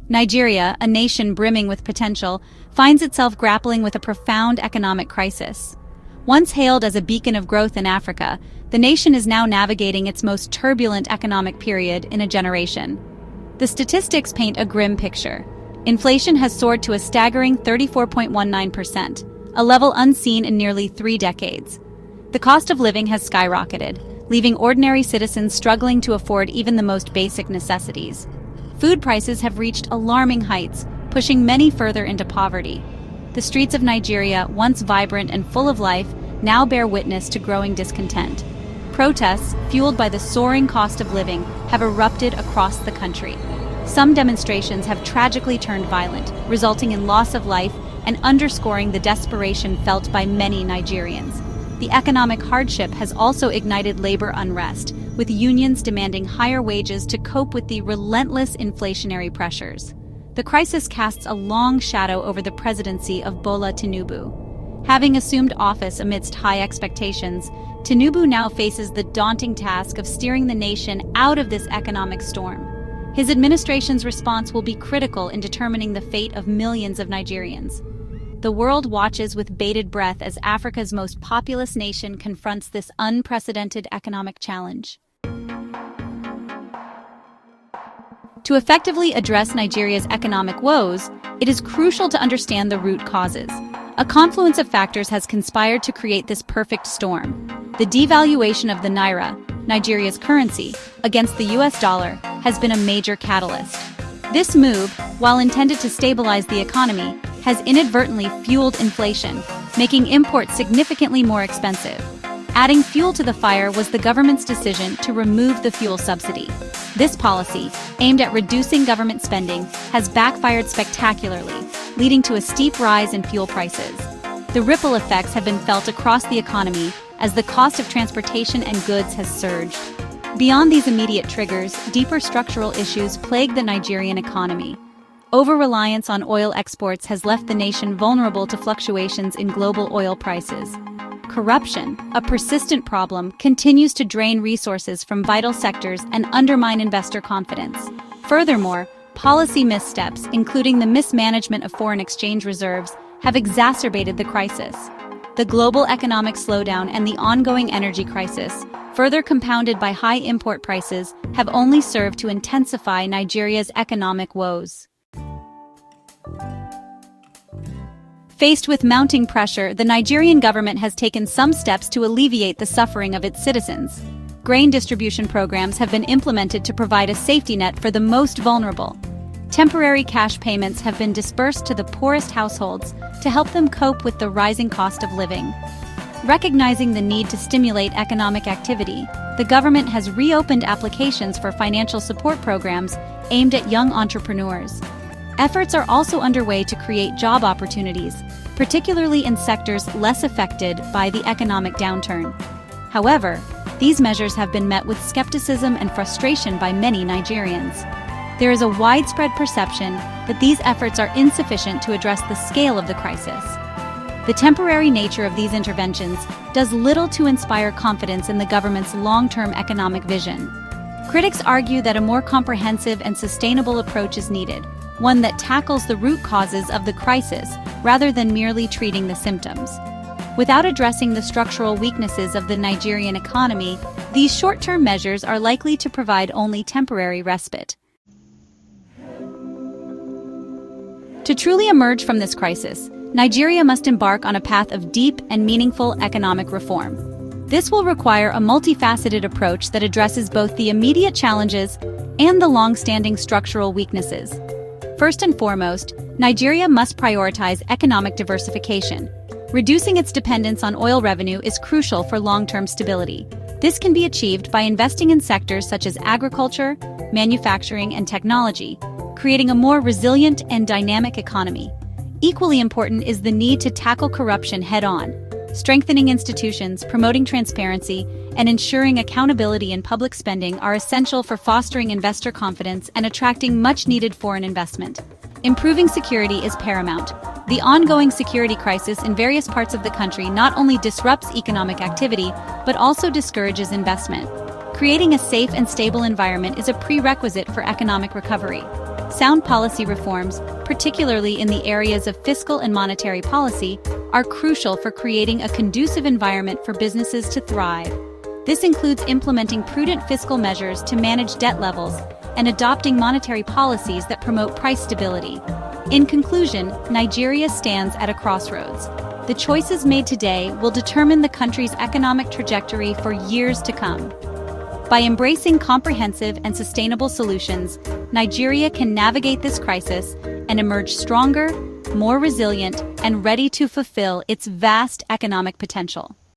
Nigeria, a nation brimming with potential, finds itself grappling with a profound economic crisis. Once hailed as a beacon of growth in Africa, the nation is now navigating its most turbulent economic period in a generation. The statistics paint a grim picture. Inflation has soared to a staggering 34.19%, a level unseen in nearly 3 decades. The cost of living has skyrocketed, leaving ordinary citizens struggling to afford even the most basic necessities. Food prices have reached alarming heights, pushing many further into poverty. The streets of Nigeria, once vibrant and full of life, now bear witness to growing discontent. Protests, fueled by the soaring cost of living, have erupted across the country. Some demonstrations have tragically turned violent, resulting in loss of life and underscoring the desperation felt by many Nigerians. The economic hardship has also ignited labor unrest, with unions demanding higher wages to cope with the relentless inflationary pressures. The crisis casts a long shadow over the presidency of Bola Tinubu. Having assumed office amidst high expectations, Tinubu now faces the daunting task of steering the nation out of this economic storm. His administration's response will be critical in determining the fate of millions of Nigerians. The world watches with bated breath as Africa's most populous nation confronts this unprecedented economic challenge. To effectively address Nigeria's economic woes, it is crucial to understand the root causes. A confluence of factors has conspired to create this perfect storm. The devaluation of the naira, Nigeria's currency, against the US dollar has been a major catalyst. This move, while intended to stabilize the economy, has inadvertently fueled inflation, making imports significantly more expensive. Adding fuel to the fire was the government's decision to remove the fuel subsidy. This policy, aimed at reducing government spending, has backfired spectacularly, leading to a steep rise in fuel prices. The ripple effects have been felt across the economy as the cost of transportation and goods has surged. Beyond these immediate triggers, deeper structural issues plague the Nigerian economy. Over-reliance on oil exports has left the nation vulnerable to fluctuations in global oil prices. Corruption, a persistent problem, continues to drain resources from vital sectors and undermine investor confidence. Furthermore, policy missteps, including the mismanagement of foreign exchange reserves, have exacerbated the crisis. The global economic slowdown and the ongoing energy crisis, further compounded by high import prices, have only served to intensify Nigeria's economic woes. Faced with mounting pressure, the Nigerian government has taken some steps to alleviate the suffering of its citizens. Grain distribution programs have been implemented to provide a safety net for the most vulnerable. Temporary cash payments have been dispersed to the poorest households to help them cope with the rising cost of living. Recognizing the need to stimulate economic activity, the government has reopened applications for financial support programs aimed at young entrepreneurs. Efforts are also underway to create job opportunities, particularly in sectors less affected by the economic downturn. However, these measures have been met with skepticism and frustration by many Nigerians. There is a widespread perception that these efforts are insufficient to address the scale of the crisis. The temporary nature of these interventions does little to inspire confidence in the government's long-term economic vision. Critics argue that a more comprehensive and sustainable approach is needed, one that tackles the root causes of the crisis rather than merely treating the symptoms. Without addressing the structural weaknesses of the Nigerian economy, these short-term measures are likely to provide only temporary respite. To truly emerge from this crisis, Nigeria must embark on a path of deep and meaningful economic reform. This will require a multifaceted approach that addresses both the immediate challenges and the long-standing structural weaknesses. First and foremost, Nigeria must prioritize economic diversification. Reducing its dependence on oil revenue is crucial for long-term stability. This can be achieved by investing in sectors such as agriculture, manufacturing, and technology, creating a more resilient and dynamic economy. Equally important is the need to tackle corruption head-on. Strengthening institutions, promoting transparency, and ensuring accountability in public spending are essential for fostering investor confidence and attracting much-needed foreign investment. Improving security is paramount. The ongoing security crisis in various parts of the country not only disrupts economic activity, but also discourages investment. Creating a safe and stable environment is a prerequisite for economic recovery. Sound policy reforms, particularly in the areas of fiscal and monetary policy, are crucial for creating a conducive environment for businesses to thrive. This includes implementing prudent fiscal measures to manage debt levels and adopting monetary policies that promote price stability. In conclusion, Nigeria stands at a crossroads. The choices made today will determine the country's economic trajectory for years to come. By embracing comprehensive and sustainable solutions, Nigeria can navigate this crisis and emerge stronger, more resilient, and ready to fulfill its vast economic potential.